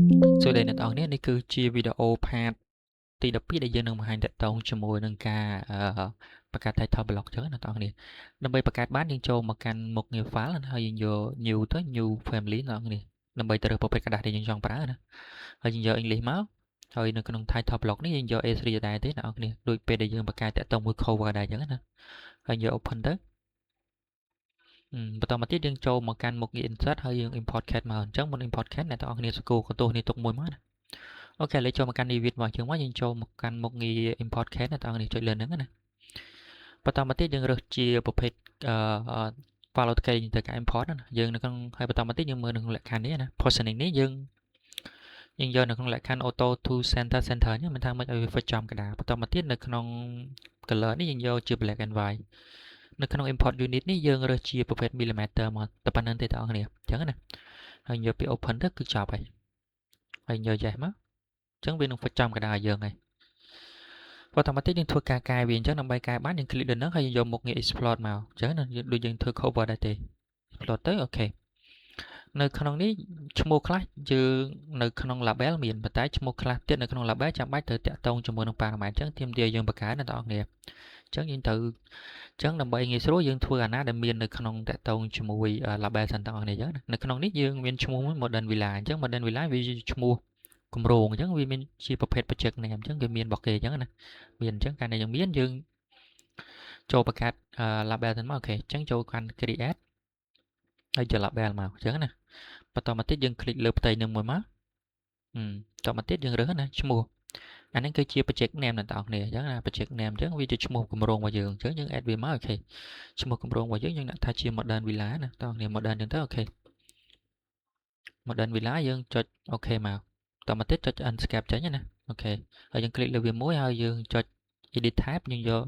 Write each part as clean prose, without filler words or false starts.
សួស្តីអ្នកទាំងអស់គ្នានេះគឺជាវីដេអូផាតទី12ដែលយើងនឹងបង្ហាញតាក់ទងជាមួយនឹងការបង្កើត title block ចឹងណាអ្នកទាំងអស់គ្នាដើម្បីបង្កើតបានយើងចូលមកកាន់មុខងារ file ហើយយើងយក new ទៅ new family អ្នកទាំងអស់គ្នាដើម្បីទៅរើសប្រភេទกระดาษដែលយើងចង់ប្រើណាហើយយើងយក English មកហើយនៅក្នុង title block នេះយើងយក A3 ដែរទេអ្នកទាំងអស់គ្នាដូចពេលដែលយើងបង្កើតតាក់ទងមួយ cover ដែរចឹងណាហើយយក open ទៅបន្តមកទៀតយើងចូលមកកាន់មុខងារ insert ហើយយើង import cat មកអញ្ចឹងមុន import cat អ្នកទាំងអស់គ្នាស្គាល់កន្ទោសនេះទុកមួយមកណាអូខេឥឡូវចូលមកកាន់ Nvidia របស់យើងមកយើងចូលមកកាន់មុខងារ import cat អ្នកទាំងអស់គ្នាចុចលើហ្នឹងណាបន្តមកទៀតយើងរើសជាប្រភេទfile AutoCAD យើងទៅការ import ណាយើងនៅក្នុងហើយបន្តមកទៀតយើងមើលនៅក្នុងលក្ខខណ្ឌនេះណា positioning នេះយើងយកនៅក្នុងលក្ខខណ្ឌ auto to center នេះមិនថាមិនឲ្យវា fit ចំកណ្ដាលបន្តមកទៀតនៅក្នុង color នេះយើងយកជា black and white នៅក្នុង import unit នេះយើងរើសជាប្រភេទ millimeter មកតែប៉ុណ្្នឹងទេបងប្អូនអញ្ចឹងណាហើយយកពី open ទៅគឺចប់ហើយយក yes មកអញ្ចឹងវានឹង fit ចំកណ្ដាលយើងហើយបន្តមកទៀតយើងធ្វើការកែវាអញ្ចឹងដើម្បីកែបានយើង click លើហ្នឹងហើយយើងយកមុខងារ export មកអញ្ចឹងណាដូចយើងធ្វើ cover ដែរទេ export ទៅអូខេនៅក្នុងនេះឈ្មោះខ្លះយើងនៅក្នុង label មានប៉ុន្តែឈ្មោះខ្លះទៀតនៅក្នុង label ចាំបាច់ត្រូវតាក់ទងជាមួយនឹង parameter អញ្ចឹងទាមទារយើងបង្កើតណាបងប្អូនអញ្ចឹងយើងត្រូវអញ្ចឹងដើម្បីងាយស្រួលយើងធ្វើអាណាដែលមាននៅក្នុងតាក់ទងជាមួយ label សិនបងប្អូនអញ្ចឹងនៅក្នុងនេះយើងមានឈ្មោះ modern villa អញ្ចឹង modern villa វាជាឈ្មោះគម្រោងអញ្ចឹងវាមានជាប្រភេទ project name អញ្ចឹងវាមានរបស់គេអញ្ចឹងណាមានអញ្ចឹងកាលណាយើងមានយើងចូលបង្កើត label ទៅមកអូខេអញ្ចឹងចូលកាន់ create ហើយយក label មកអញ្ចឹងណាបន្តមកទៀតយើងคลิกលើផ្ទៃនឹងមួយមកបន្តមកទៀតយើងរើសណាឈ្មោះអានេះគឺជា project name អ្នកទាំងអស់គ្នាអញ្ចឹងណា project name អញ្ចឹងវាជាឈ្មោះគម្រោងរបស់យើងអញ្ចឹងយើង add វាមកអូខេឈ្មោះគម្រោងរបស់យើងដាក់ថាជា modern villa ណាបងប្អូន modern អញ្ចឹងទៅអូខេ modern villa យើងចុចអូខេមកតមកទៀតចុច unscape ចេញណាអូខេហើយយើងคลิกលើវាមួយហើយយើងចុច edit tab យើងយក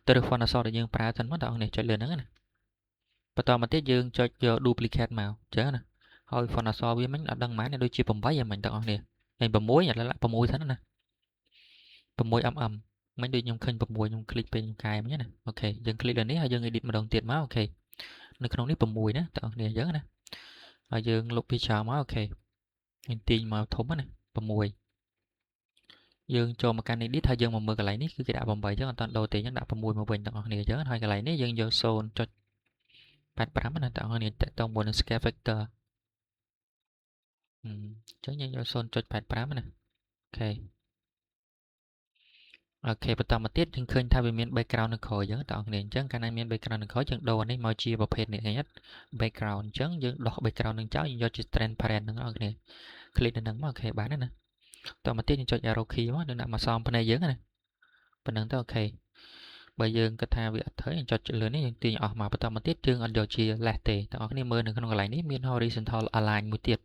ទៅរើស font អក្សរដែលយើងប្រើសិនមកបងប្អូនចុចលើហ្នឹងណាបន្តមកទៀតយើងចុចយក duplicate មកអញ្ចឹងណាហើយ font អក្សរវាមិញអត់ដឹងប៉ុន្មានដូចជា8ហ្នឹងមិញបងប្អូនហើយ6ឥឡូវ6សិនណា6mm មិញដូចខ្ញុំឃើញ6ខ្ញុំคลิกពេលខ្ញុំកែមិញណាអូខេយើងคลิกលើនេះហើយយើង edit ម្ដងទៀតមកអូខេនៅក្នុងនេះ6ណាបងប្អូនអញ្ចឹងណាហើយយើងលុបពីចោលមកអូខេយើងទាញមកធំណា6យើងចូលមកកាន់ edit ហើយយើងមកមើលកន្លែងនេះគឺគេដាក់8អញ្ចឹងអត់តាន់ដូរទេអញ្ចឹងដាក់6មកវិញបងប្អូនអញ្ចឹងហើយកន្លែងនេះយើងយក 0.85 ណាបងប្អូនតាក់ទងជាមួយនឹង scale factor អញ្ចឹងយើងយក 0.85 ណាអូខេអូខេបន្តមកទៀតយើងឃើញថាវាមាន background នៅក្រោយអញ្ចឹងបងប្អូនអញ្ចឹងកាលណាមាន background នៅក្រោយយើងដូរនេះមកជាប្រភេទនេះឃើញអត់ background អញ្ចឹងយើងដោះ background នឹងចោលយើងយកជា transparent ហ្នឹងបងប្អូនคลิกនៅហ្នឹងមកអូខេបានហើយណាតមកទៀតយើងចុច arrow key មកនឹងដាក់មកសំភ្នែកយើងណាប៉ុណ្្នឹងទៅអូខេបើយើងគិតថាវាអត់ត្រូវយើងចុចលើនេះយើងទាញអស់មកបន្តមកទៀតយើងអត់យកជា left ទេបងប្អូនមើលនៅក្នុងកន្លែងនេះមាន horizontal align មួយទៀត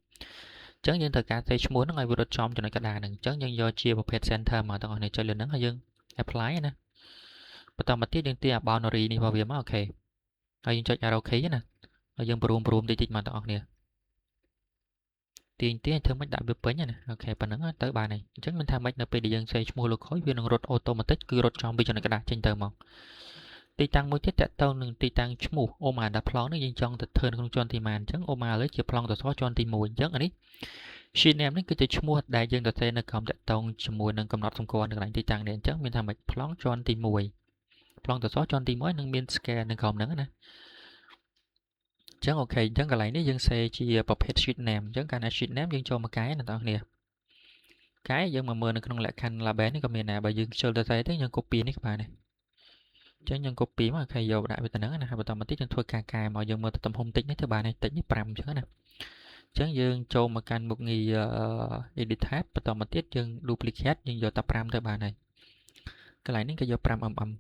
អញ្ចឹងយើងត្រូវការសេឈ្មោះហ្នឹងឲ្យវារត់ចំចំណុចកណ្ដាលហ្នឹងអញ្ចឹងយើងយកជាប្រភេទ center មកបងប្អូនចុចលើហ្នឹងហើយយើង apply ណាបន្តមកទៀតយើងទាញ boundary នេះរបស់វាមកអូខេហើយយើងចុច arrow key ណាហើយយើងព្រមតិចមកបងប្អូនទាញធ្វើមិនដាក់វាពេញណាអូខេប៉ុណ្្នឹងទៅបានហើយអញ្ចឹងមិនថាមិននៅពេលដែលយើងសេឈ្មោះលោកខុសវានឹងរត់ automatic គឺរត់ចំពីចំណុចកណ្ដាលចេញទៅមកទីតាំងមួយទៀតតទៅនឹងទីតាំងឈ្មោះអូម៉ាដាក់ប្លង់នេះយើងចង់ទៅធ្វើក្នុងជាន់ទីម៉ានអញ្ចឹងអូម៉ាលើជាប្លង់សសរជាន់ទី1អញ្ចឹងអានេះ sheet name នេះគឺជាឈ្មោះដែលយើងទៅសេនៅក្រោមតទៅជាមួយនឹងកំណត់សម្គាល់នៅកន្លែងទីតាំងនេះអញ្ចឹងមានថាមិនប្លង់ជាន់ទី1ប្លង់សសរជាន់ទី1នឹងមាន scale នៅក្រោមហ្នឹងណាអញ្ចឹងអូខេអញ្ចឹងកន្លែងនេះយើងសេជាប្រភេទ sheet name អញ្ចឹងកាលណា sheet name យើងចូលមកកែណាបងប្អូនកែយើងមកមើលនៅក្នុងលក្ខខណ្ឌ label នេះក៏មានដែរបើយើងចូលទៅសេទេយើង copy នេះក៏បានដែរអញ្ចឹងយើង copy មកអូខេយកដាក់វាទៅហ្នឹងណាហើយបន្តមកទៀតយើងធ្វើការកែមកយើងមើលទៅទំហំតិចនេះទៅបានហើយតិចនេះ5អញ្ចឹងណាអញ្ចឹងយើងចូលមកកាន់មុខងារ edit tab បន្តមកទៀតយើង duplicate យើងយកតែ5ទៅបានហើយកន្លែងនេះក៏យក 5mm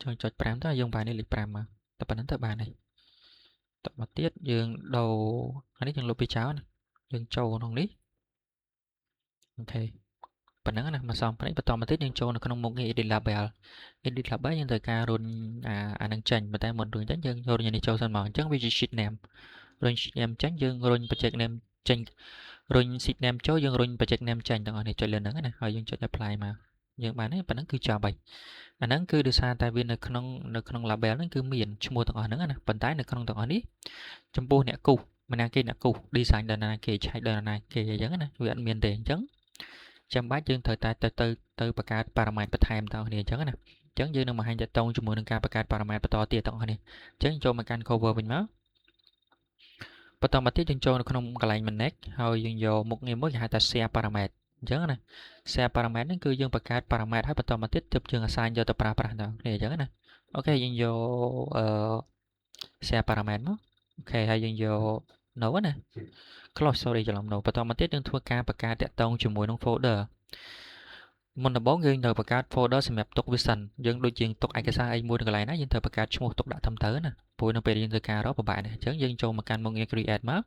ចុច5ទៅយើងបាននេះលេខ5មកតែប៉ុណ្្នឹងទៅបានហើយតមកទៀតយើងដូរអានេះយើងលុបពីចោលណាយើងចូលក្នុងនេះអូខេប៉ុណ្ណឹងណាមកសំផ្នែកបន្តមកទៀតយើងចូលនៅក្នុងមុខងារ edit label យើងត្រូវការរុញអានឹងចេញប៉ុន្តែមុនរុញចេញយើងរុញនេះចូលសិនមកអញ្ចឹងវាជា sheet name រុញ sheet name ចេញយើងរុញ project name ចេញរុញ sheet name ចូលយើងរុញ project name ចេញទាំងអស់នេះចុចលើហ្នឹងណាហើយយើងចុច apply មកយើងបានហើយប៉ុណ្ណឹងគឺចប់ហើយអាហ្នឹងគឺដោយសារតែវានៅក្នុង label ហ្នឹងគឺមានឈ្មោះទាំងអស់ហ្នឹងណាប៉ុន្តែនៅក្នុងទាំងអស់នេះចំពោះអ្នកគូស mình đang kia là cục design đơn này kia chạy đơn này kia giống này vì anh miền tiền chấn chăm bát dương thời tại từ bậc cả paramet bậc thềm tao này chấn này chấn dương nó mà hai chặt tông cho mượn cả bậc cả paramet bậc to tiền tao này chấn cho mà can cover mình máu bắt đầu mà tiếp dương cho nó không cái mình next rồi dương vô một ngày mới hai ta share paramet chấn này share paramet nó cứ dương bậc cả paramet hay bắt đầu mà tiếp dương assign cho tập paramet tao này chấn này ok dương vô share paramet mất ok hay dương vô nấu nè close sorry ច្រឡំនោះបន្តមកទៀតយើងធ្វើការបង្កើតតាក់ទងជាមួយនឹង folder មុនដំបូងយើងត្រូវបង្កើត folder សម្រាប់ទុកវាសិនយើងដូចជាទុកឯកសារអីមួយកន្លែងណាយើងត្រូវបង្កើតឈ្មោះទុកដាក់ធំទៅណាព្រោះនៅពេលយើងធ្វើការរកពិបាកណាអញ្ចឹងយើងចូលមកកាន់មុខងារ create មក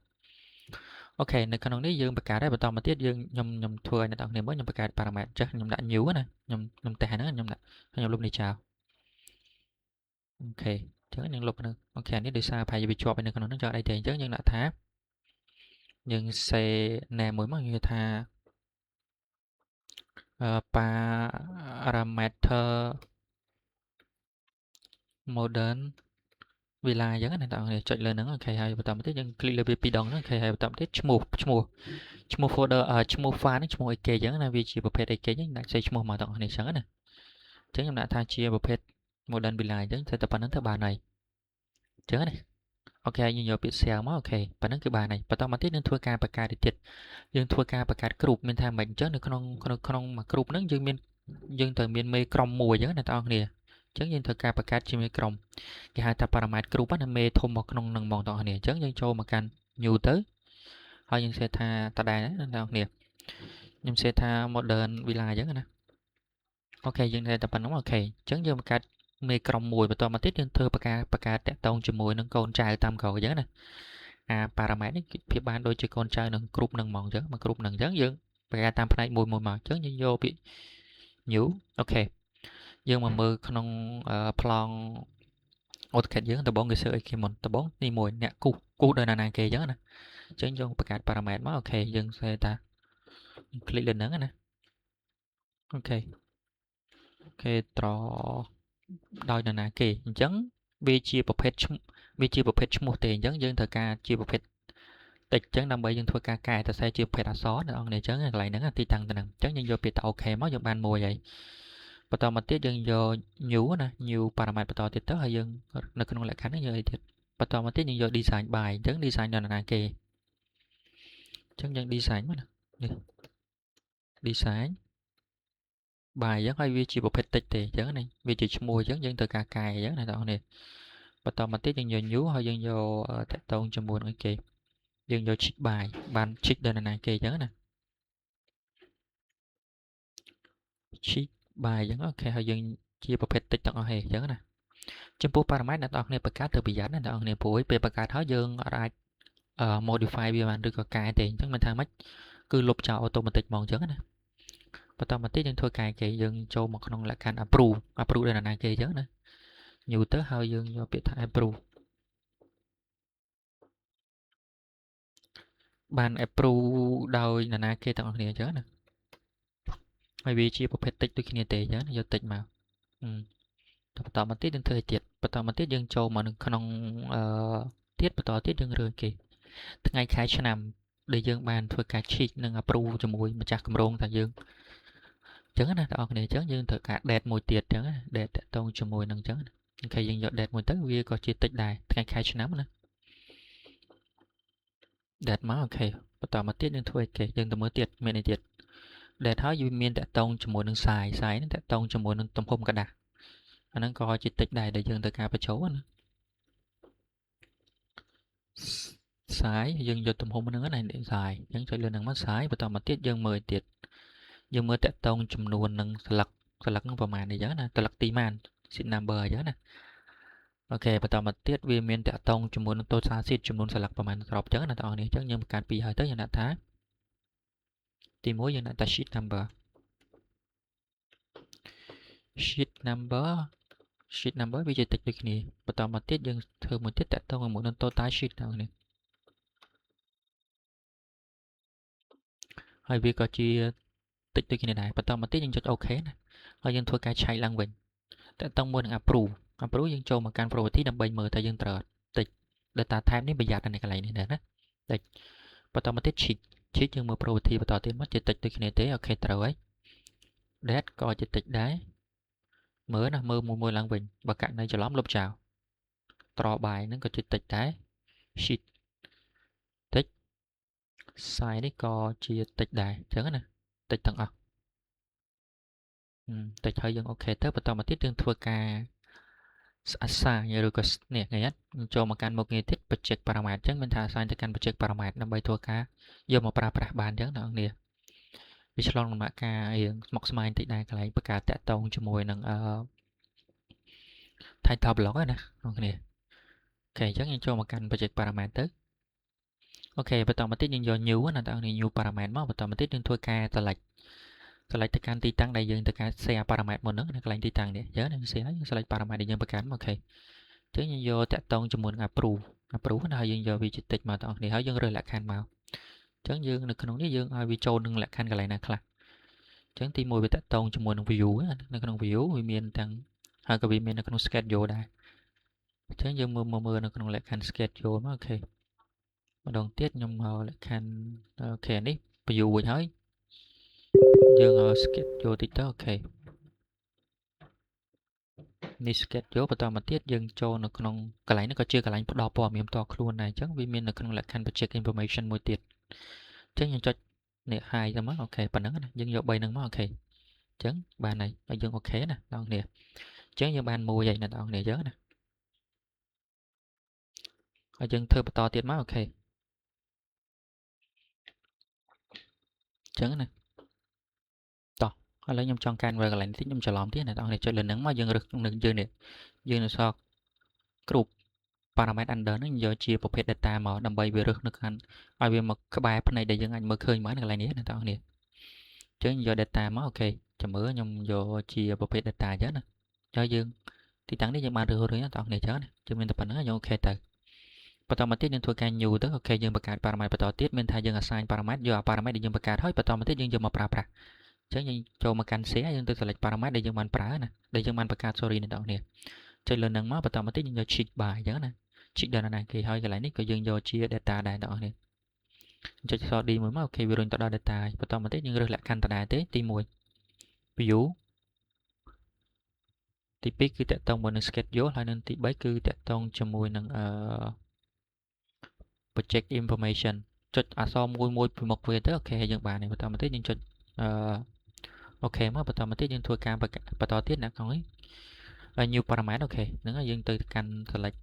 អូខេនៅក្នុងនេះយើងបង្កើតហើយបន្តមកទៀតយើងខ្ញុំធ្វើឲ្យអ្នកទាំងគ្នាមើលខ្ញុំបង្កើត parameter ចេះខ្ញុំដាក់ new ណាខ្ញុំតេស្តហ្នឹងខ្ញុំដាក់ខ្ញុំលុបនេះចោលអូខេអញ្ចឹងយើងលុបហ្នឹងអូខេនេះដោយសារប្រហែលវាជាប់នៅក្នុងហ្នឹងចោលអីទេអញ្ចឹងយើងដាក់ថាយើង say name មួយមកយើងថា parameter modern villa អញ្ចឹងណាបងប្អូនចុចលើហ្នឹងអូខេហើយបន្តមកទៀតយើង click លើវាពីរដងហ្នឹងអូខេហើយបន្តមកទៀតឈ្មោះ folder ឈ្មោះ file ហ្នឹងឈ្មោះអីគេអញ្ចឹងណាវាជាប្រភេទអីគេហ្នឹងដាក់ឈ្មោះមកបងប្អូនអញ្ចឹងណាអញ្ចឹងខ្ញុំដាក់ថាជាប្រភេទ modern villa អញ្ចឹងតែប៉ុណ្្នឹងទៅបានហើយអញ្ចឹងណាអូខេយើងយកពាក្យ share មកអូខេប៉ុណ្្នឹងគឺបានហើយបន្តមកទៀតយើងធ្វើការបង្កើតទៀតយើងធ្វើការបង្កើត group មានថាមិនអញ្ចឹងនៅក្នុងមួយ group ហ្នឹងយើងត្រូវមានមេក្រុមមួយអញ្ចឹងណាបងប្អូនអញ្ចឹងយើងធ្វើការបង្កើតជាមេក្រុមគេហៅថា parameter group ណាមេធំមកក្នុងនឹងហ្មងបងប្អូនអញ្ចឹងយើងចូលមកកាន់ new ទៅហើយយើង set ថាតដែលណាបងប្អូនខ្ញុំ set ថា modern villa អញ្ចឹងណាអូខេយើង set តែប៉ុណ្្នឹងអូខេអញ្ចឹងយើងបង្កើតមេក្រុមមួយបន្តមកទៀតយើងធ្វើបង្កើតតាក់ទងជាមួយនឹងកូនចៅតាមក្រោយអញ្ចឹងណាparameter នេះភាពបានដូចជាកូនចៅនឹង group នឹងហ្មងអញ្ចឹងមក group នឹងអញ្ចឹងយើងបង្កើតតាមផ្នែកមួយមកអញ្ចឹងយើងយកពាក្យ new អូខេយើងមកមើលក្នុងប្លង់ AutoCAD យើងដំបូងគេ search អីគេមុនដំបូងនេះមួយអ្នកគូសដោយណាគេអញ្ចឹងណាអញ្ចឹងយើងបង្កើត parameter មកអូខេយើង set ថា click លើហ្នឹងណាអូខេត្រដោយណាគេអញ្ចឹងវាជាប្រភេទឈ្មោះទេអញ្ចឹងយើងត្រូវការជាប្រភេទតិចអញ្ចឹងដើម្បីយើងធ្វើការកែសរសេរជាប្រភេទអក្សរអ្នកនរអញ្ចឹងកន្លែងហ្នឹងទីតាំងទៅហ្នឹងអញ្ចឹងយើងយកពាក្យថា OK មកយើងបានមួយហើយបន្តមកទៀតយើងយក new ណា new parameter បន្តទៀតទៅហើយយើងនៅក្នុងលក្ខខណ្ឌហ្នឹងយើងអីទៀតបន្តមកទៀតយើងយក design by អញ្ចឹង design ដល់ណាគេអញ្ចឹងយើង design មកណានេះ design by អញ្ចឹងហើយវាជាប្រភេទតិចទេអញ្ចឹងនេះវាជាឈ្មោះអញ្ចឹងយើងត្រូវការកែអញ្ចឹងណាបងប្អូនបន្តមកទៀតយើងយក new ហើយយើងយកតាក់ទងជាមួយនឹងគេយើងយក check by បាន check ដល់ណាគេអញ្ចឹងណា check by អញ្ចឹងអូខេហើយយើងជាប្រភេទតិចទាំងអស់ហេអញ្ចឹងណាចំពោះ parameter អ្នកនរគ្នាបង្កើតទៅប្រយ័ត្នណាអ្នកនរគ្នាព្រោះពេលបង្កើតហើយយើងអាច modify វាបានឬក៏កែទេអញ្ចឹងមិនថាម៉េចគឺលុបចោល automatic ហ្មងអញ្ចឹងណាបន្តមកទៀតយើងធ្វើកែគេយើងចូលមកក្នុងលក្ខខណ្ឌ approve ដល់ណាគេអញ្ចឹងណា new ទៅហើយយើងយកពាក្យថា approve បាន approve ដោយណាគេទាំងអស់គ្នាអញ្ចឹងណាហើយវាជាប្រភេទតិចដូចគ្នាទេអញ្ចឹងយកតិចមកបន្តមកទៀតយើងធ្វើឲ្យទៀតបន្តមកទៀតយើងចូលមកក្នុងទៀតបន្តទៀតយើងរើគេថ្ងៃខែឆ្នាំដែលយើងបានធ្វើការ check និង approve ជាមួយម្ចាស់គម្រោងថាយើងអញ្ចឹងណាបងប្អូនអញ្ចឹងយើងត្រូវការ date មួយទៀតអញ្ចឹង date តាក់ទងជាមួយនឹងអញ្ចឹងអូខេយើងយក date មួយទៅវាក៏ជាតិចដែរថ្ងៃខែឆ្នាំណា date មកអូខេបន្តមកទៀតយើងធ្វើឲ្យគេយើងទៅមើលទៀតមានអីទៀត date ហើយវាមានតាក់ទងជាមួយនឹង size ហ្នឹងតាក់ទងជាមួយនឹងទំហំกระดาษអាហ្នឹងក៏ជាតិចដែរដែលយើងត្រូវការបញ្ចូលណា size យើងយកទំហំហ្នឹងណា size អញ្ចឹងចុចលើហ្នឹងមក size បន្តមកទៀតយើងមើលទៀតយើងមើលតាក់ទងចំនួននឹងស្លឹកហ្នឹងប្រហែលអញ្ចឹងណាស្លឹកទីម៉ាន sheet number អញ្ចឹងណាអូខេបន្តមកទៀតវាមានតាក់ទងជាមួយនឹង total sheet ចំនួនស្លឹកប្រហែលស្របអញ្ចឹងណាបងប្អូនអញ្ចឹងយើងបង្កើតពីរហើយទៅយើងដាក់ថាទី1យើងដាក់ថា sheet number វាជាតិចដូចគ្នាបន្តមកទៀតយើងធ្វើមួយទៀតតាក់ទងជាមួយនឹង total sheet បងប្អូនហើយវាក៏ជាតិចដូចគ្នាដែរបន្តមកទៀតយើងចុច OK ណាហើយយើងធ្វើការឆែកឡើងវិញតាក់ទងមួយនឹង approve យើងចូលមកកាន់ property ដើម្បីមើលថាយើងត្រូវតិច data type នេះប្រយ័ត្ននៅកន្លែងនេះដែរណា តិចបន្តមកទៀត sheet យើងមើល property បន្តទៀតមកជាតិចដូចគ្នាទេអូខេត្រូវហើយ date ក៏ជាតិចដែរមើលណាមើលមួយឡើងវិញបើករណីច្រឡំលុបចោលត្របាយហ្នឹងក៏ជាតិចដែរ sheet តិច size នេះក៏ជាតិចដែរអញ្ចឹងណាតិចទាំងអស់តិចហើយយើងអូខេទៅបន្តមកទៀតយើងធ្វើការassign ឬក៏នេះថ្ងៃនេះចូលមកកាន់មុខងារទៀត project parameter អញ្ចឹងមានថា assign ទៅកាន់ project parameter ដើម្បីធ្វើការយកមកប្រើប្រាស់បានអញ្ចឹងបងប្អូនវាឆ្លងដំណាក់កាលរៀងស្មុគស្មាញបន្តិចដែរកន្លែងបង្កើតតាក់ទងជាមួយនឹងtitle block ណាបងប្អូនអូខេអញ្ចឹងយើងចូលមកកាន់ project parameter ទៅអូខេបន្តមកទៀតយើងយក new ណាបងប្អូន new parameter មកបន្តមកទៀតយើងធ្វើការ select ទៅកាន់ទីតាំងដែលយើងត្រូវការ share parameter មុនហ្នឹងនៅកន្លែងទីតាំងនេះអញ្ចឹងយើង share យើង select parameter ដែលយើងបង្កើតមកអូខេអញ្ចឹងយើងយកតាក់ទងជាមួយនឹង approve ណាហើយយើងយកវាជាតិចមកបងប្អូនហើយយើងរើសលក្ខខណ្ឌមកអញ្ចឹងយើងនៅក្នុងនេះយើងឲ្យវាចូលនឹងលក្ខខណ្ឌកន្លែងណាខ្លះអញ្ចឹងទី1វាតាក់ទងជាមួយនឹង view នៅក្នុង view វាមានទាំងហើយក៏វាមាននៅក្នុង schedule ដែរអញ្ចឹងយើងមើលនៅក្នុងលក្ខខណ្ឌ schedule មកអូខេម្ដងទៀតខ្ញុំមកលក្ខខណ្ឌអូខេនេះ view វិញហើយយើងឲ្យ schedule តិចទៅអូខេនេះ schedule បន្តមកទៀតយើងចូលនៅក្នុងកន្លែងនេះក៏ជាកន្លែងផ្ដល់ព័ត៌មានផ្ទាល់ខ្លួនដែរអញ្ចឹងវាមាននៅក្នុងលក្ខខណ្ឌ project information មួយទៀតអញ្ចឹងយើងចុចនេះ hide ទៅមកអូខេប៉ុណ្ណឹងណាយើងយក3ហ្នឹងមកអូខេអញ្ចឹងបានហើយយើងអូខេណាបងប្អូនអញ្ចឹងយើងបានមួយហើយណាបងប្អូនអញ្ចឹងណាហើយយើងធ្វើបន្តទៀតមកអូខេអញ្ចឹងណាតោះឥឡូវខ្ញុំចង់កាន់វាកន្លែងនេះខ្ញុំច្រឡំទៀតណាបងប្អូនចុចលើហ្នឹងមកយើងរើសនឹងយើងនេះយើងនៅសល់ group parameter under ហ្នឹងយកជាប្រភេទ data មកដើម្បីវារើសនៅខាងឲ្យវាមកក្បែរផ្នែកដែលយើងអាចមើលឃើញមកនៅកន្លែងនេះណាបងប្អូនអញ្ចឹងយក data មកអូខេចាំមើលខ្ញុំយកជាប្រភេទ data អញ្ចឹងណាហើយយើងទីតាំងនេះយើងបានរើសរួចណាបងប្អូនអញ្ចឹងណាយើងមានតែប៉ុណ្្នឹងយើងអូខេទៅបន្តមកទៀតយើងធ្វើការ new ទៅអូខេយើងបង្កើត parameter បន្តទៀតមានថាយើង assign parameter យក parameter ដែលយើងបង្កើតហើយបន្តមកទៀតយើងយកមកប្រើប្រាស់អញ្ចឹងយើងចូលមកកាន់ share យើងទៅ select parameter ដែលយើងបានប្រើណាដែលយើងបានបង្កើត sorry អ្នកនរគ្នាចុចលើនឹងមកបន្តមកទៀតយើងយក check by អញ្ចឹងណា check ដល់ណាគេហើយកន្លែងនេះក៏យើងយកជា data ដែរអ្នកនរគ្នាចុច sorry មួយមកអូខេវារុញទៅដល់ data ហើយបន្តមកទៀតយើងរើសលក្ខខណ្ឌដដែលទេទី1 view ទី2គឺតាក់ទងជាមួយនឹង schedule ហើយនឹងទី3គឺតាក់ទងជាមួយនឹងproject information ចុចអក្សរមួយពីមុខវាទៅអូខេហើយយើងបានហើយបន្តមកទៀតយើងចុចអូខេមកបន្តមកទៀតយើងធ្វើការបន្តទៀតអ្នកក្នុងនេះnew parameter អូខេហ្នឹងហើយយើងទៅកាន់ select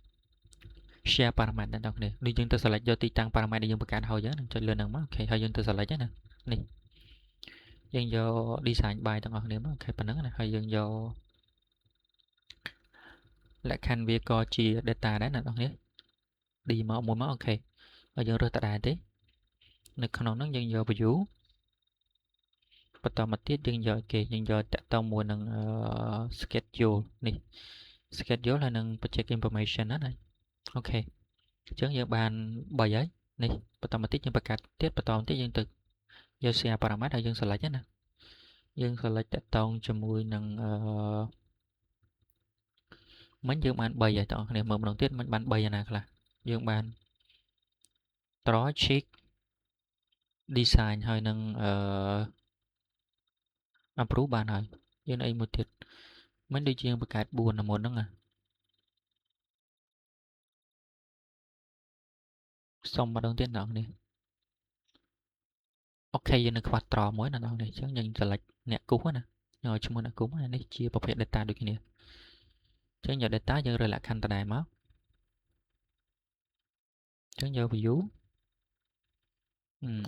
share parameter អ្នកនរគ្នានេះយើងទៅ select យកទីតាំង parameter ដែលយើងបង្កើតហើយហ្នឹងចុចលើហ្នឹងមកអូខេហើយយើងទៅ select ហ្នឹងណានេះយើងយក design by ទាំងអស់គ្នាមកអូខេប៉ុណ្ណឹងណាហើយយើងយកលក្ខខណ្ឌវាក៏ជា data ដែរអ្នកនរគ្នា D មកមួយមកអូខេហើយយើងរើសតដែរទេនៅក្នុងហ្នឹងយើងយក view បន្តមកទៀតយើងយកគេយើងយកតាក់ទងមួយនឹងschedule នេះ schedule ហើយនឹង project information ណាអូខេអញ្ចឹងយើងបាន3ហើយនេះបន្តមកទៀតយើងបង្កើតទៀតបន្តមកទៀតយើងទៅយក share parameter ហើយយើង select ណាយើង select តាក់ទងជាមួយនឹងមិញយើងបាន3ហើយបងប្អូនគ្នាមើលម្ដងទៀតមិញបាន3យ៉ាងណាខ្លះយើងបាន draw check design ហើយនឹងapprove បានហើយយើងអីមួយទៀតមិញដូចជាយើងបង្កើត4នៅមុនហ្នឹងសុំម្ដងទៀតបងប្អូននេះអូខេយើងនៅខ្វះ draw មួយណាបងប្អូននេះអញ្ចឹងយើង select អ្នកគូសណាយើងឲ្យឈ្មោះអ្នកគូសនេះជាប្រភេទ data ដូចគ្នាអញ្ចឹងយក data យើងរើសលក្ខខណ្ឌដដែលមកអញ្ចឹងយក view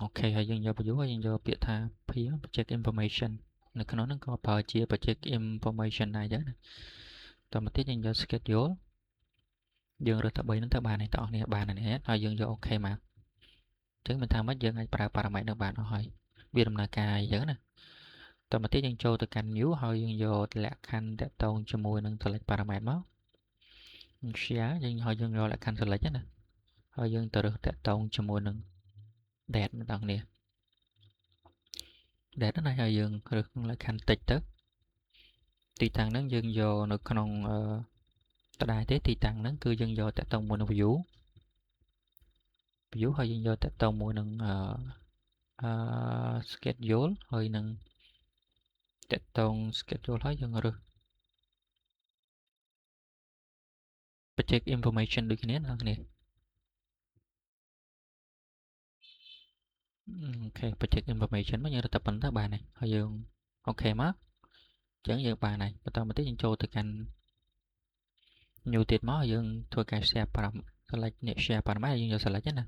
អូខេហើយយើងយក view ហើយយើងយកពាក្យថា project information នៅក្នុងហ្នឹងក៏ប្រើជា project information ដែរអញ្ចឹងណាតទៅទៀតយើងយក schedule យើងរើសតែ3ហ្នឹងទៅបានហើយបងប្អូនបានហើយហើយយើងយកអូខេមកអញ្ចឹងមិនថាម៉េចយើងអាចប្រើ parameter នឹងបានអស់ហើយវាដំណើរការអញ្ចឹងណាតទៅទៀតយើងចូលទៅកាន់ new ហើយយើងយកលក្ខខណ្ឌតាក់ទងជាមួយនឹង select parameter មក share យើងយកលក្ខខណ្ឌ select ណាហើយយើងទៅរើសតាក់ទងជាមួយនឹង date ម្ដងនេះ date ណាហើយយើងរើសលក្ខខណ្ឌតិចទៅទីតាំងហ្នឹងយើងយកនៅក្នុងដដែលទេទីតាំងហ្នឹងគឺយើងយកតាក់ទងមួយនឹង view view ហើយយើងយកតាក់ទងមួយនឹងschedule ហើយនឹងតាក់ទង schedule ហើយយើងរើស project information ដូចគ្នាបងប្អូនអូខេ project information មកយើងរើសតែប៉ុណ្្នឹងបានហើយហើយយើងអូខេមកអញ្ចឹងយើងបានហើយបន្តមកទៀតយើងចូលទៅកាន់ new ទៀតមកយើងធ្វើការ share parameter select នេះ share parameter យើងយក select ណា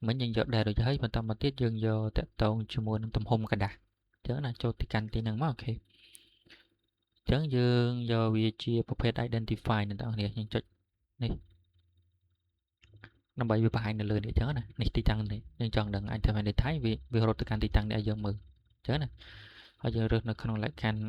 មិញយើងយកដែរដូចហើយបន្តមកទៀតយើងយកតាក់ទងជាមួយនឹងទំហំกระดาษអញ្ចឹងណាចូលទៅកាន់ទីហ្នឹងមកអូខេអញ្ចឹងយើងយកវាជាប្រភេទ identify អ្នកនរគ្នាយើងចុចនេះដើម្បីវាបង្ហាញនៅលើនេះអញ្ចឹងណានេះទីតាំងនេះយើងចង់ដឹង identify វារត់ទៅកាន់ទីតាំងនេះឲ្យយើងមើលអញ្ចឹងណាហើយយើងរើសនៅក្នុងលក្ខខណ្ឌ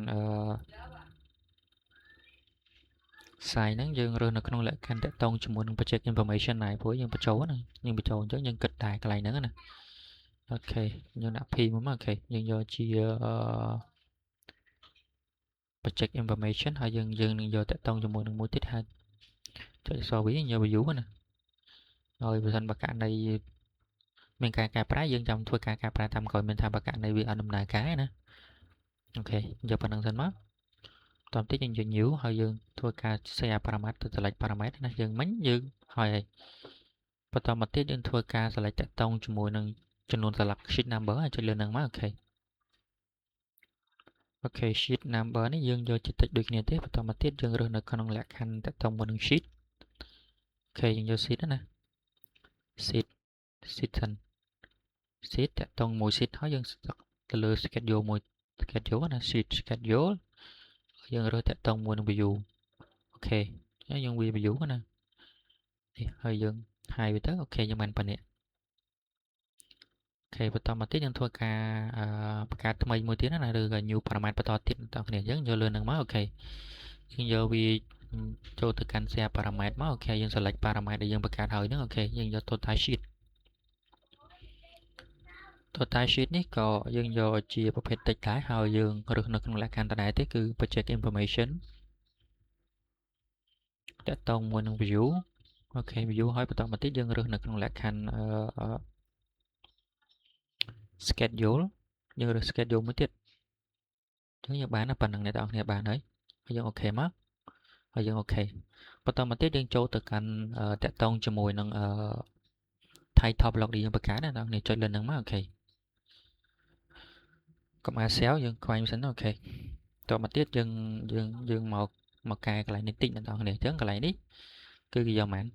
site ហ្នឹងយើងរើសនៅក្នុងលក្ខខណ្ឌតាក់ទងជាមួយនឹង project information ដែរព្រោះយើងបញ្ចូលណាយើងបញ្ចូលអញ្ចឹងយើងគិតដែរកន្លែងហ្នឹងណាអូខេយើងដាក់ P មកអូខេយើងយកជាproject information ហើយយើងនឹងយកតាក់ទងជាមួយនឹងមួយទៀតហើយចុចអក្សរ V យើងយក view ណាហើយបើសិនបើករណីមានការកែប្រែយើងចាំធ្វើការកែប្រែតាមក្រោយមានថាបើករណីវាអត់ដំណើរការណាអូខេយកប៉ុណ្្នឹងសិនមកតោះបន្តិចយើងយក new ហើយយើងធ្វើការ share parameter ទៅ select parameter ណាយើងមិញយើងហើយបន្តមកទៀតយើងធ្វើការ select តាក់ទងជាមួយនឹងចំនួន select sheet number ហើយចុចលើហ្នឹងមកអូខេអូខេ sheet number នេះយើងយកជាតិចដូចគ្នាទេបន្តមកទៀតយើងរើសនៅក្នុងលក្ខខណ្ឌតាក់ទងមួយនឹង sheet អូខេយើងយក sheet ណា sheet តាក់ទងមួយ sheet ហើយយើងទៅលើ schedule មួយ schedule ណា sheet schedule យើងរើសតាក់ទងមួយនឹង view អូខេយើងវា view ណានេះហើយយើងហាយវាទៅអូខេយើងបានប៉ុណ្ណេះអូខេបន្តមកទៀតយើងធ្វើការបង្កើតថ្មីមួយទៀតណាឬក៏ new parameter បន្តទៀតបន្តគ្នាអញ្ចឹងយកលើនឹងមកអូខេយើងយកវាចូលទៅកាន់ share parameter មកអូខេយើង select parameter ដែលយើងបង្កើតហើយហ្នឹងអូខេយើងយក total sheet នេះក៏យើងយកជាប្រភេទ text ដែរហើយយើងរើសនៅក្នុងលក្ខខណ្ឌដដែលទេគឺ project information តាក់ទងមួយនឹង view អូខេ view ហើយបន្តមកទៀតយើងរើសនៅក្នុងលក្ខខណ្ឌschedule យើងរើស schedule មួយទៀតអញ្ចឹងយើងបានប៉ុណ្្នឹងអ្នកនរគ្នាបានហើយយើងអូខេមកហើយយើងអូខេបន្តមកទៀតយើងចូលទៅកាន់តាក់ទងជាមួយនឹងtitle block ដែលយើងបង្កើតណាអ្នកនរគ្នាចុចលើហ្នឹងមកអូខេកុំអាសែវយើងខ្វែងសិនអូខេតមកទៀតយើងមកកែកន្លែងនេះតិចអ្នកនរគ្នាអញ្ចឹងកន្លែងនេះគឺគេយកហ្មង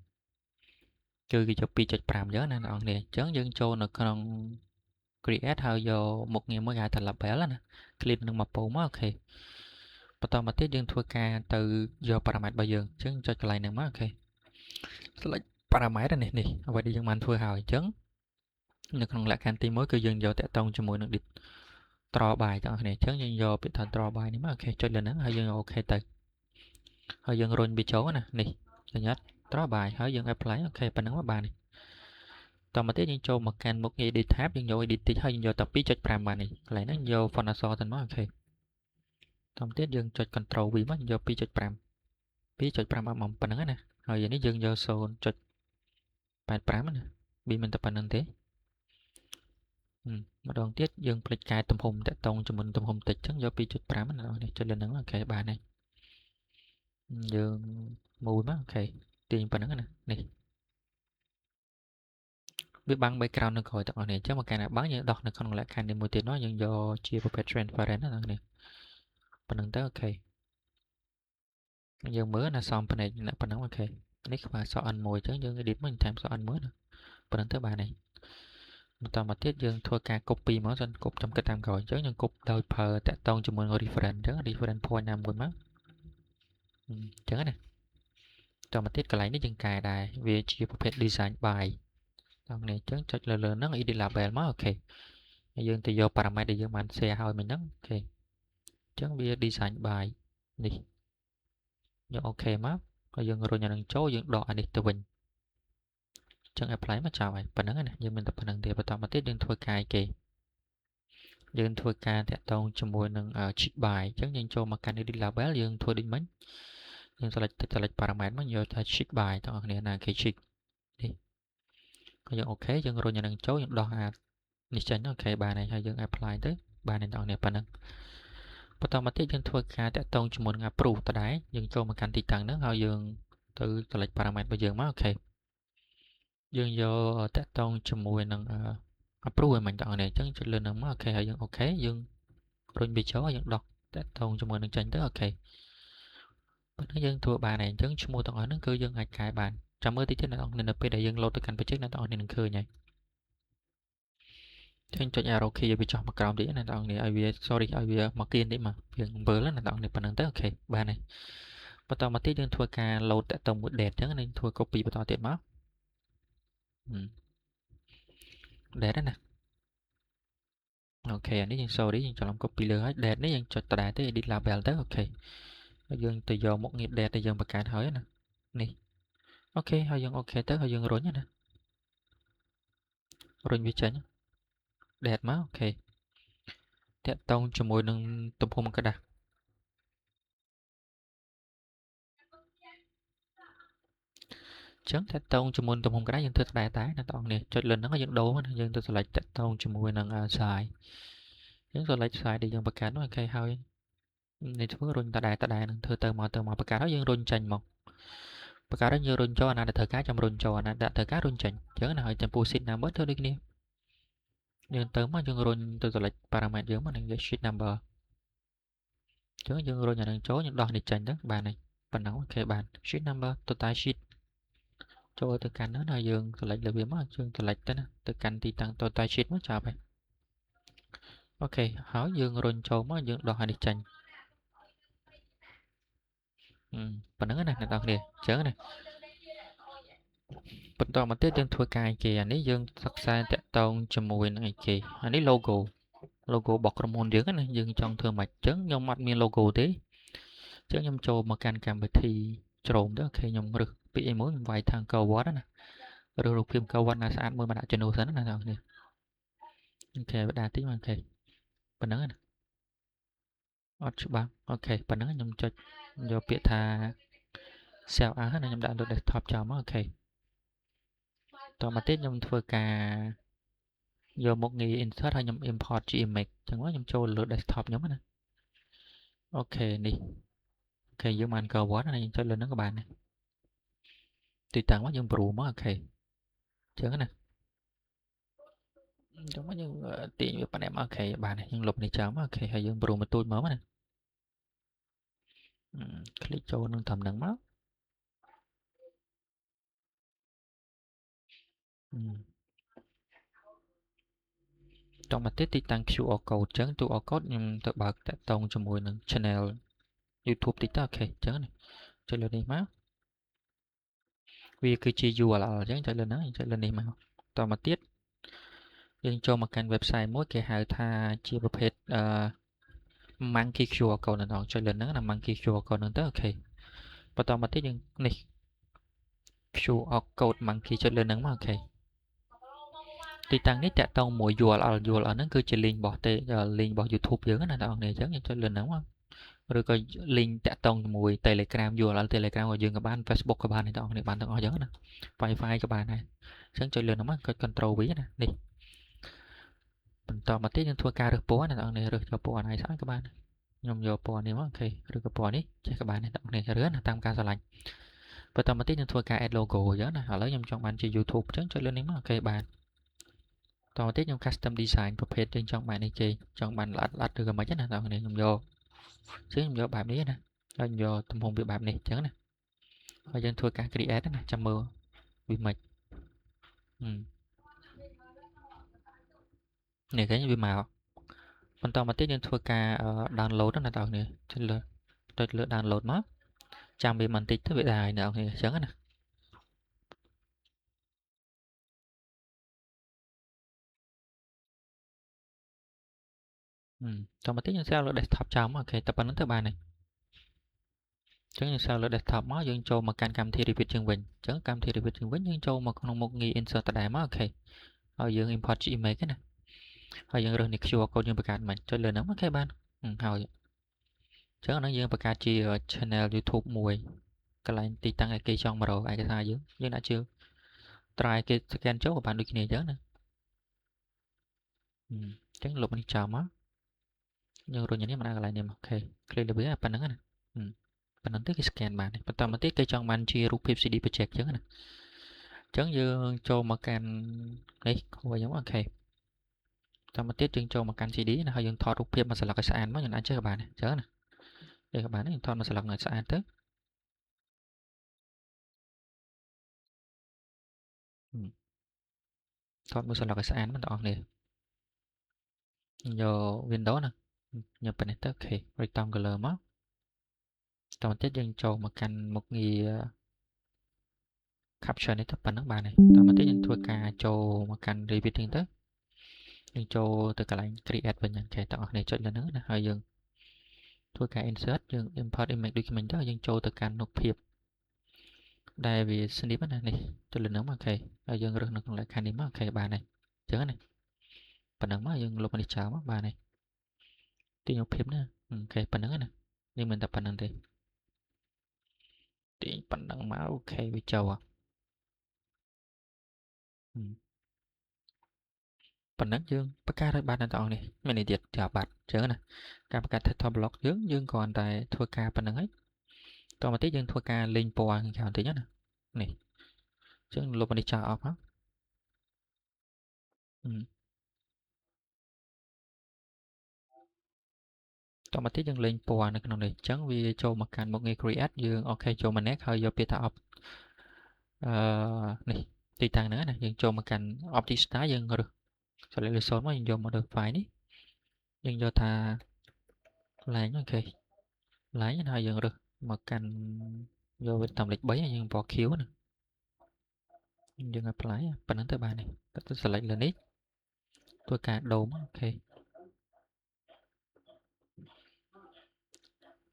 គឺគេយក 2.5 អញ្ចឹងណាអ្នកនរគ្នាអញ្ចឹងយើងចូលនៅក្នុង create ហើយយកមុខងារមួយគេហៅថា label ណា click នឹងមកពោមកអូខេបន្តមកទៀតយើងធ្វើការទៅយក parameter របស់យើងអញ្ចឹងចុចកន្លែងហ្នឹងមកអូខេ select parameter នេះអ្វីដែលយើងបានធ្វើហើយអញ្ចឹងនៅក្នុងលក្ខខណ្ឌទី1គឺយើងយកតាក់ទងជាមួយនឹង draw by ទាំងអស់គ្នាអញ្ចឹងយើងយកពាក្យថា draw by នេះមកអូខេចុចលើហ្នឹងហើយយើងអូខេទៅហើយយើងរុញវាចូលណានេះឃើញអត់ draw by ហើយយើង apply អូខេប៉ុណ្ណឹងមកបាននេះតមកទៀតយើងចូលមកកាន់មុខងារ edit tab យើងយក edit តិចហើយយើងយកតែ 2.5 បាននេះកន្លែងហ្នឹងយក font អក្សរទៅមកអូខេតមកទៀតយើងចុច control V មកយក 2.5 មកប៉ុណ្្នឹងណាហើយនេះយើងយក 0.85 ណាវាមិនតែប៉ុណ្្នឹងទេម្ដងទៀតយើងភ្លេចកែទំហំតាក់ទងជាមួយទំហំតិចអញ្ចឹងយក 2.5 ណានេះចុចលើហ្នឹងអូខេបានហើយយើងមួយមកអូខេទាញប៉ុណ្្នឹងណានេះវាបាំង background នៅក្រោយទាំងអស់នេះអញ្ចឹងមកកាលណាបាំងយើងដោះនៅក្នុងលក្ខខណ្ឌនេះមួយទៀតនោះយើងយកជាប្រភេទ transparent ណាទាំងនេះប៉ុណ្្នឹងទៅអូខេយើងមើលណាសំភ្នែកប៉ុណ្្នឹងអូខេនេះខ្វះសក់ N1 អញ្ចឹងយើង edit មកថែមសក់ N1 ណាប៉ុណ្្នឹងទៅបានហើយបន្តមកទៀតយើងធ្វើការ copy មកសិន copy ចំគិតតាមក្រោយអញ្ចឹងយើង copy ដោយប្រើតាក់ទងជាមួយ reference អញ្ចឹង reference point ណាមួយមកអញ្ចឹងណាតមកទៀតកន្លែងនេះយើងកែដែរវាជាប្រភេទ design by ដល់នេះអញ្ចឹងចុចលើហ្នឹង edit label មកអូខេហើយយើងទៅយក parameter ដែលយើងបាន share ហើយមិញហ្នឹងអូខេអញ្ចឹងវា design by នេះយើងអូខេមកហើយយើងរុញអានឹងចូលយើងដកអានេះទៅវិញអញ្ចឹង apply មកចោលហើយប៉ុណ្្នឹងណាយើងមានតែប៉ុណ្្នឹងទេបន្តមកទៀតយើងធ្វើការគេយើងធ្វើការតាក់ទងជាមួយនឹង check by អញ្ចឹងយើងចូលមកកាន់ edit label យើងធ្វើដូចមិញយើង select parameter មកយកថា check by ទាំងអស់គ្នាណាគេ check នេះ ហើយយើងអូខេយើងរុញអានឹងចូលយើងដោះអានេះចេញអូខេបានហើយយើង apply ទៅបានហើយដល់នេះប៉ុណ្ណឹងបន្តមកទៀតយើងធ្វើការតាក់ទងជាមួយនឹង approve ដដែលយើងចូលមកកាន់ទីតាំងហ្នឹងហើយយើងទៅ select parameter របស់យើងមកអូខេយើងយកតាក់ទងជាមួយនឹង approve ឲ្យមិញបងប្អូនអញ្ចឹងចុចលើហ្នឹងមកអូខេហើយយើងអូខេយើងរុញវាចូលហើយយើងដោះតាក់ទងជាមួយនឹងចេញទៅអូខេប៉ុន្តែយើងធ្វើបានហើយអញ្ចឹងឈ្មោះទាំងអស់ហ្នឹងគឺយើងអាចកែបានចាំមើលតិចទៀតអ្នកនរនៅពេលដែលយើង load ទៅកាន់ project អ្នកនរនឹងឃើញហើយចឹងចុច arrow key ឲ្យវាចុះមកក្រោមតិចណាអ្នកនរឲ្យវា sorry ឲ្យវាមកគៀនតិចមកវាអំពើណាអ្នកនរប៉ុណ្្នឹងទៅអូខេបានហើយបន្តមកទៀតយើងធ្វើការ load តាក់ទងមួយ date អញ្ចឹងយើងធ្វើ copy បន្តទៀតមកdate ណាអូខេអានេះយើង sorry យើងច្រឡំ copy លើហើយ date នេះយើងចុចដដែលទៅ edit label ទៅអូខេហើយយើងទៅយកមុខងារ date ដែលយើងបង្កើតហើយណានេះអូខេហើយយើងអូខេទៅហើយយើងរុញណារុញវាចេញ date មកអូខេតាក់ទងជាមួយនឹងទំហំกระดาษចឹងតាក់ទងជាមួយទំហំกระดาษយើងធ្វើតែណាបងប្អូនចុចលើហ្នឹងយើងដូរណាយើងទៅ select តាក់ទងជាមួយនឹង size យើង select size ដែលយើងបង្កើតនោះអូខេហើយនេះធ្វើរុញដដែលនឹងធ្វើទៅមកបង្កើតហើយយើងរុញចេញមកបង្កើតហើយយើងរុញចូលអាណាដែលត្រូវការចាំរុញចូលអាណាដែលត្រូវការរុញចេញចឹងណាហើយ tempo sheet number ធ្វើដូចគ្នាយើងទៅមកយើងរុញទៅ select parameter យើងមកនឹង sheet number ចឹងយើងរុញអានឹងចូលយើងដោះនេះចេញទៅបានហើយប៉ុណ្ណឹងអូខេបាន sheet number total sheet ចូលទៅកាន់ហ្នឹងហើយយើង select លើវាមកយើង select ទៅណាទៅកាន់ទីតាំង total sheet មកចាប់ហើយអូខេហើយយើងរុញចូលមកយើងដោះអានេះចេញប៉ុណ្្នឹងណាអ្នកនរគ្នាអញ្ចឹងណាបន្តមកទៀតយើងធ្វើការគេអានេះយើងសិក្សាតាក់ទងជាមួយនឹងអីគេអានេះ logo របស់ក្រុមហ៊ុនយើងណាយើងចង់ធ្វើមិនអញ្ចឹងខ្ញុំអត់មាន logo ទេអញ្ចឹងខ្ញុំចូលមកកាន់កម្មវិធីជ្រោមទៅអូខេខ្ញុំរើសពាក្យអីមួយខ្ញុំវាយខាង cover ណារើសរូបភាព cover ណាស្អាតមួយមកដាក់ជំនួសសិនណាអ្នកនរគ្នាអូខេបដាតិចមកអូខេប៉ុណ្្នឹងណាអត់ច្បាស់អូខេប៉ុណ្្នឹងខ្ញុំចុចយកពាក្យថា save as ណាខ្ញុំដាក់លើ desktop ចោលមកអូខេតមកទៀតខ្ញុំធ្វើការយកមុខងារ insert ហើយខ្ញុំ import ជា image អញ្ចឹងខ្ញុំចូលលើ desktop ខ្ញុំណាអូខេនេះអូខេយើងបាន cover ណាយើងចុចលើហ្នឹងក៏បានដែរទីតាំងមកយើង brew មកអូខេអញ្ចឹងណាអញ្ចឹងមកយើងទាញវាប៉ុណ្ណេះមកអូខេបានហើយយើងលុបនេះចោលមកអូខេហើយយើង brew មកទូចមកណាคลิกចូលនឹងត្រឹមហ្នឹងមកតមកទៀតទីតាំង QR code អញ្ចឹង QR code ខ្ញុំទៅបើកតាក់ទងជាមួយនឹង channel YouTube តិចទៅអូខេអញ្ចឹងណាចុចលើនេះមកវាគឺជា URL អញ្ចឹងចុចលើហ្នឹងចុចលើនេះមកតមកទៀតយើងចូលមកកាន់ website មួយគេហៅថាជាប្រភេទmonkey QR code ហ្នឹងចុចលើហ្នឹងណា monkey QR code ហ្នឹងទៅអូខេបន្តមកទៀតយើងនេះ QR code monkey ចុចលើហ្នឹងមកអូខេទីតាំងនេះតាក់ទងមួយ URL ហ្នឹងគឺជា link របស់link របស់ YouTube យើងណាបងប្អូនអញ្ចឹងយើងចុចលើហ្នឹងមកឬក៏ link តាក់ទងជាមួយ Telegram URL Telegram របស់យើងក៏បាន Facebook ក៏បានបងប្អូនបានទាំងអស់អញ្ចឹងណា Wi-Fi ក៏បានដែរអញ្ចឹងចុចលើហ្នឹងមកចុច Control V ណានេះបន្តមកទៀតយើងធ្វើការរើសពណ៌ណាបងប្អូនរើសយកពណ៌ណាស្អាតក៏បានខ្ញុំយកពណ៌នេះមកអូខេឬក៏ពណ៌នេះចេះក៏បានដែរបងប្អូនរើសណាតាមការស្រឡាញ់បន្តមកទៀតយើងធ្វើការ add logo អញ្ចឹងណាឥឡូវខ្ញុំចង់បានជា YouTube អញ្ចឹងចុចលើនេះមកអូខេបានតទៅទៀតខ្ញុំ custom design ប្រភេទយើងចង់បាននេះគេចង់បានល្អិតឬក៏មិនណាបងប្អូនខ្ញុំយកខ្ញុំយកបែបនេះណាហើយយកទំហំវាបែបនេះអញ្ចឹងណាហើយយើងធ្វើការ create ណាចាំមើលវាមិននេះគេវាមកបន្តមកទៀតយើងធ្វើការ download ណាបងប្អូនចុចលើ download មកចាំវាបន្តិចទៅវាដែរអ្នកនរអញ្ចឹងណាតមកទៀតយើង save លើ desktop ចោលមកអូខេតែប៉ុណ្្នឹងទៅបានហើយអញ្ចឹងយើង save លើ desktop មកយើងចូលមកកាន់កម្មវិធី Revit ជាងវិញអញ្ចឹងកម្មវិធី Revit ជាងវិញយើងចូលមកក្នុងមុខងារ insert ដដែលមកអូខេហើយយើង import ជា image ណាហើយយើងរើសនេះ QR code យើងបង្កើតមិនចុចលើហ្នឹងអូខេបានហើយអញ្ចឹងហ្នឹងយើងបង្កើតជា channel YouTube មួយកន្លែងទីតាំងឯគេចង់មករកឯកសារយើងដាក់ជើង try គេ scan ចូលក៏បានដូចគ្នាអញ្ចឹងណាអញ្ចឹងលុបនេះចោលមកយើងរុញនេះមកដាក់កន្លែងនេះមកអូខេ clear លើវាប៉ុណ្្នឹងណាប៉ុណ្្នឹងទៅគេ scan បានបន្តមកទៀតគេចង់បានជារូបភាព CD project អញ្ចឹងណាអញ្ចឹងយើងចូលមកកាន់នេះខួរអញ្ចឹងអូខេបន្តមកទៀតយើងចូលមកកាន់ CD ណាហើយយើងថតរូបភាពមកស្លឹកឲ្យស្អាតមកយើងអាចចេះបានអញ្ចឹងណាចេះបានយើងថតមកស្លឹកឲ្យស្អាតទៅថតមួយស្លឹកឲ្យស្អាតមកបងប្អូននេះយក Windows ណាញ៉ាំប៉ុណ្ណេះទៅអូខេ rectangular មកតទៅទៀតយើងចូលមកកាន់មុខងារ capture នេះទៅប៉ុណ្ណឹងបានហើយតមកទៀតយើងធ្វើការចូលមកកាន់ Revit ហ្នឹងទៅយើងចូលទៅកន្លែង create វិញអូខេបងប្អូនចុចលើហ្នឹងណាហើយយើងធ្វើការ insert យើង import image ដូចមិញទៅយើងចូលទៅកាន់រូបភាពដែលវា snip ណានេះចុចលើហ្នឹងមកអូខេហើយយើងរើសនៅក្នុងលក្ខខណ្ឌនេះមកអូខេបានហើយអញ្ចឹងណាប៉ុណ្ណឹងមកយើងលុបនេះចោលមកបានហើយទាញរូបភាពណាអូខេប៉ុណ្ណឹងណាយើងមិនតែប៉ុណ្ណឹងទេទាញប៉ុណ្ណឹងមកអូខេវាចូលប៉ុណ្ណឹងយើងបង្កើតឲ្យបានដល់បងប្អូននេះមាននេះទៀតចាប់បាត់អញ្ចឹងណាការបង្កើត title block យើងគ្រាន់តែធ្វើការប៉ុណ្ណឹងហើយតមកទៀតយើងធ្វើការលេងពណ៌ខាងក្រៅបន្តិចណានេះអញ្ចឹងលុបនេះចោលអស់មកតមកទៀតយើងលេងពណ៌នៅក្នុងនេះអញ្ចឹងវាចូលមកកាន់មុខងារ create យើងអូខេចូល manage ហើយយកពាក្យថា នេះទីតាំងហ្នឹងណាយើងចូលមកកាន់ object style យើងរើស select លើ zone មកយើងយកមកលើ file នេះយើងយកថា line អូខេ line ហើយយើងរើសមកកាន់យកវាតាមលេខ3យើងពណ៌ខៀវណាយើង apply ប៉ុណ្ណឹងទៅបានហើយទៅ select លើនេះធ្វើការដូរមកអូខេ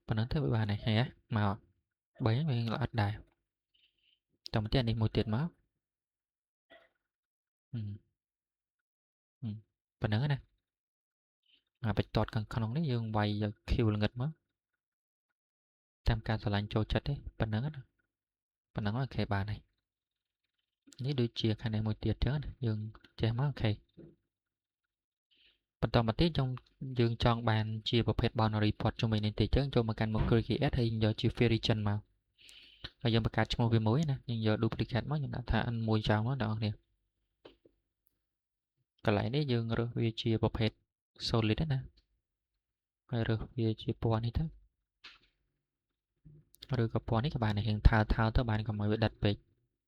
ប៉ុណ្ណឹងទៅវាបានហើយមក3វាល្អិតដែរតមកទៀតនេះមួយទៀតមកប៉ុណ្ណឹងណាបិទតតខាងក្នុងនេះយើងវាយយក Q ល្ងិតមកតាមការឆ្លាញ់ចូលចិត្តទេប៉ុណ្ណឹងណាប៉ុណ្ណឹងអូខេបានហើយនេះដូចជាខាងនេះមួយទៀតចឹងណាយើងចេះមកអូខេបន្តមកទៀតយើងចង់បានជាប្រភេទ boundary plot ជាមួយនេះទេចឹងចូលមកកាន់មុខ create ហើយយកជា fill region មកហើយយើងបង្កើតឈ្មោះវាមួយណាយើងយក duplicate មកយើងដាក់ថា n1 ចោលមកបងប្អូនកន្លែងនេះយើងរើសវាជាប្រភេទ solid ណាហើយរើសវាជាពណ៌នេះទៅឬក៏ពណ៌នេះក៏បានដែរយើងថើទៅបានកុំឲ្យវាដិតពេក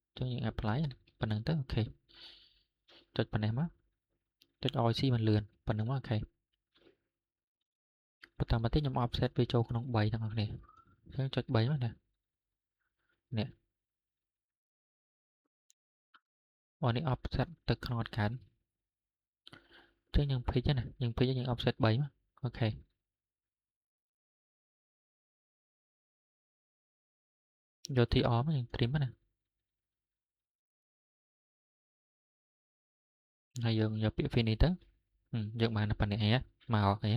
អញ្ចឹងយើង apply ប៉ុណ្ណឹងទៅអូខេចុចប៉ុណ្ណេះមកចុច OC មិនលឿនប៉ុណ្ណឹងមកអូខេបន្តមកទៀតខ្ញុំ offset វាចូលក្នុង3ទាំងអស់គ្នាអញ្ចឹងចុច3មកណានេះនេះ offset ទៅក្នុងអត់កាន់អញ្ចឹងយើង pick ណាយើង pick យើង offset 3មកអូខេយក TR មកយើង trim ណាហើយយើងយកពាក្យ finish ទៅយើងបានប៉ុណ្ណេះមកអូខេ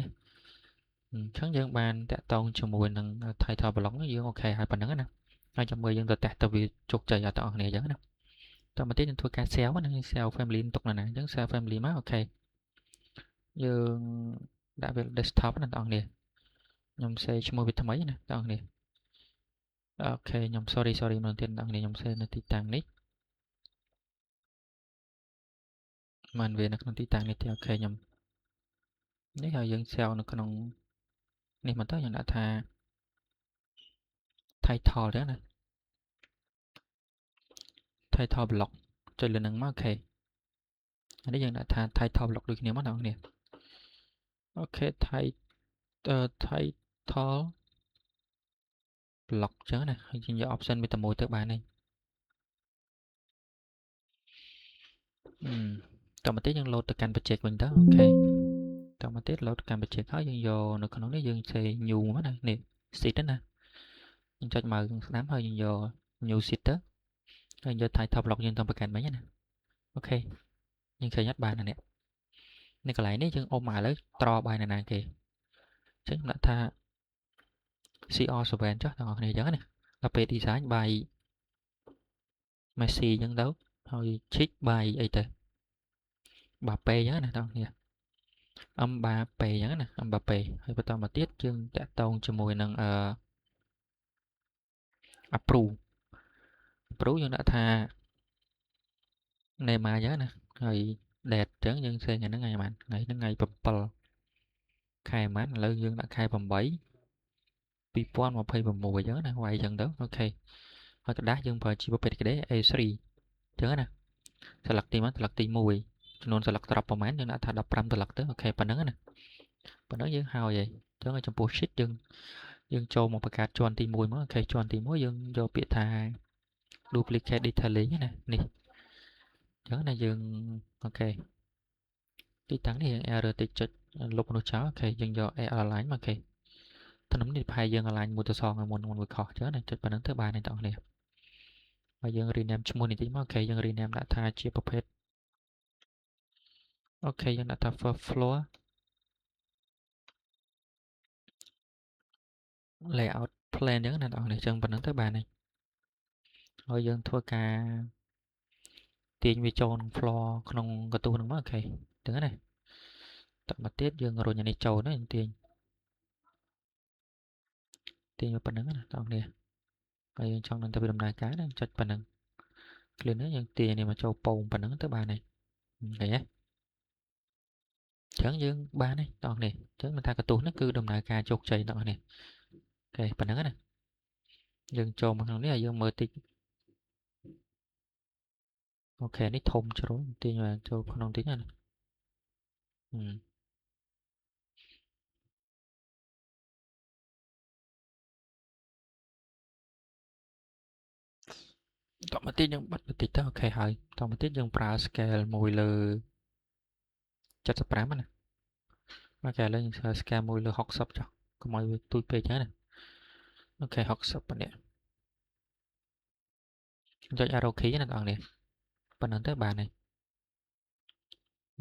អញ្ចឹងយើងបានតាក់ទងជាមួយនឹង title block យើងអូខេហើយប៉ុណ្ណឹងណាហើយចាំមើលយើងទៅតេស្តទៅវាជោគជ័យអត់បងប្អូនអញ្ចឹងណាតមកទៀតយើងធ្វើការ save ណា save family ទុកនៅណាអញ្ចឹង save family មកអូខេយើងដាក់វា desktop ណាបងប្អូនខ្ញុំ save ឈ្មោះវាថ្មីណាបងប្អូនអូខេខ្ញុំ sorry មើលទៀតបងប្អូនខ្ញុំ save នៅទីតាំងនេះមិនវានៅក្នុងទីតាំងនេះទេអូខេខ្ញុំនេះហើយយើង save នៅក្នុងនេះមកទៅយើងដាក់ថា title ចឹងណា title block ចុចលើនឹងមកអូខេនេះយើងដាក់ថា title block ដូចគ្នាមកបងប្អូនអូខេ title block ចឹងណាហើយយើងយក option វាតែមួយទៅបានហើយតមកទៀតយើង load ទៅកាន់ project វិញទៅអូខេតមកទៀត load កាន់ project ហើយយើងយកនៅក្នុងនេះយើង say new មកណានេះ sheet ណាយើងចុចមកស្ដាំហើយយើងយក new sheet ទៅហើយយក title block យើងទៅបង្កើតមិញណាអូខេយើងឃើញអត់បានណានេះកន្លែងនេះយើងអុំមកឥឡូវត្របាយណាគេអញ្ចឹងដាក់ថា CR7 ចុះបងប្អូនគ្នាអញ្ចឹងណាដល់ពេល design by Messi អញ្ចឹងទៅ ហើយឈិចបាយអីទៅបាប៉េអញ្ចឹងណាបងប្អូនអំបាប៉េអញ្ចឹងណាអំបាប៉េហើយបន្តមកទៀតយើងតាក់ទងជាមួយនឹងapprove យើងដាក់ថា Neymar អញ្ចឹងណាហើយ date អញ្ចឹងយើងសេថ្ងៃហ្នឹងថ្ងៃប៉ុន្មានថ្ងៃហ្នឹងថ្ងៃ7ខែប៉ុន្មានឥឡូវយើងដាក់ខែ8 2026អញ្ចឹងណាវាយអញ្ចឹងទៅអូខេហើយกระดาษយើងប្រើជាប្រភេទក្តី A3 អញ្ចឹងណា select ទី1 select ទី1ចំនួន select ត្រប់ប្រហែលយើងដាក់ថា15 select ទៅអូខេប៉ុណ្្នឹងណាប៉ុណ្្នឹងយើងហើយហើយអញ្ចឹងចំពោះ sheet យើងចូលមកបង្កើតជាន់ទី1មកអូខេជាន់ទី1យើងយកពាក្យថា duplicate detailing ណានេះអញ្ចឹងណាយើងអូខេទីតាំងនេះយើង error តិចចុចលុបនោះចោលអូខេយើងយក align មកអូខេថ្នាំនេះប្រហែលយើង align មួយទៅសងឲ្យមុនមួយខុសអញ្ចឹងណាចុចប៉ុណ្្នឹងទៅបានទេបងប្អូនហើយយើង rename ឈ្មោះនេះតិចមកអូខេយើង rename ដាក់ថាជាប្រភេទអូខេយើងដាក់ថា first floor layout plan អញ្ចឹងណាបងប្អូនអញ្ចឹងប៉ុណ្្នឹងទៅបានហើយហើយយើងធ្វើការទាញវាចូលក្នុង floor ក្នុងកន្ទុះហ្នឹងមកអូខេអញ្ចឹងណាតមកទៀតយើងរុញអានេះចូលណាទាញវាប៉ុណ្្នឹងណាបងប្អូនហើយយើងចង់នឹងទៅវាដំណើរការណាចុចប៉ុណ្្នឹងឃ្លានេះយើងទាញនេះមកចូលពងប៉ុណ្្នឹងទៅបានហើយឃើញទេអញ្ចឹងយើងបានហើយបងប្អូនអញ្ចឹងមិនថាកន្ទុះនេះគឺដំណើរការជោគជ័យបងប្អូនអូខេប៉ុណ្្នឹងណាយើងចូលមកក្នុងនេះហើយយើងមើលតិចអូខេនេះធំជ្រុលទាញមកចូលក្នុងតិចណាតមកទៀតយើងបិទបន្តិចទៅអូខេហើយតមកទៀតយើងប្រើ scale មួយលើ75ណាអូខេឥឡូវយើងប្រើ scale មួយលើ60ចុះកុំឲ្យវាទូចពេកចឹងណាអូខេ60ប៉ុណ្ណេះចុច arrow key ណាបងប្អូនប៉ុណ្្នឹងទៅបានហើយ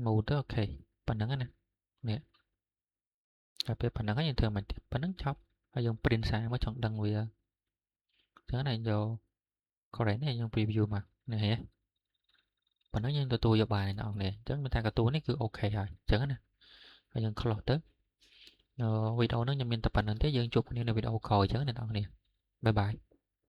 មូលទៅអូខេប៉ុណ្្នឹងណានេះដល់ពេលប៉ុណ្្នឹងហើយយើងធ្វើមិនទៀតប៉ុណ្្នឹងចប់ហើយយើង print សារមកចង់ដឹងវាចឹងណាយក correct នេះយើង preview មកនេះហ៎ប៉ុណ្ណឹងយើងទទួលយកបានហើយបងប្អូនអញ្ចឹងមិនថាកន្ទួលនេះគឺអូខេហើយអញ្ចឹងណាហើយយើង close ទៅវីដេអូហ្នឹងខ្ញុំមានតែប៉ុណ្្នឹងទេយើងជួបគ្នានៅវីដេអូក្រោយអញ្ចឹងណាបងប្អូនបាយបាយ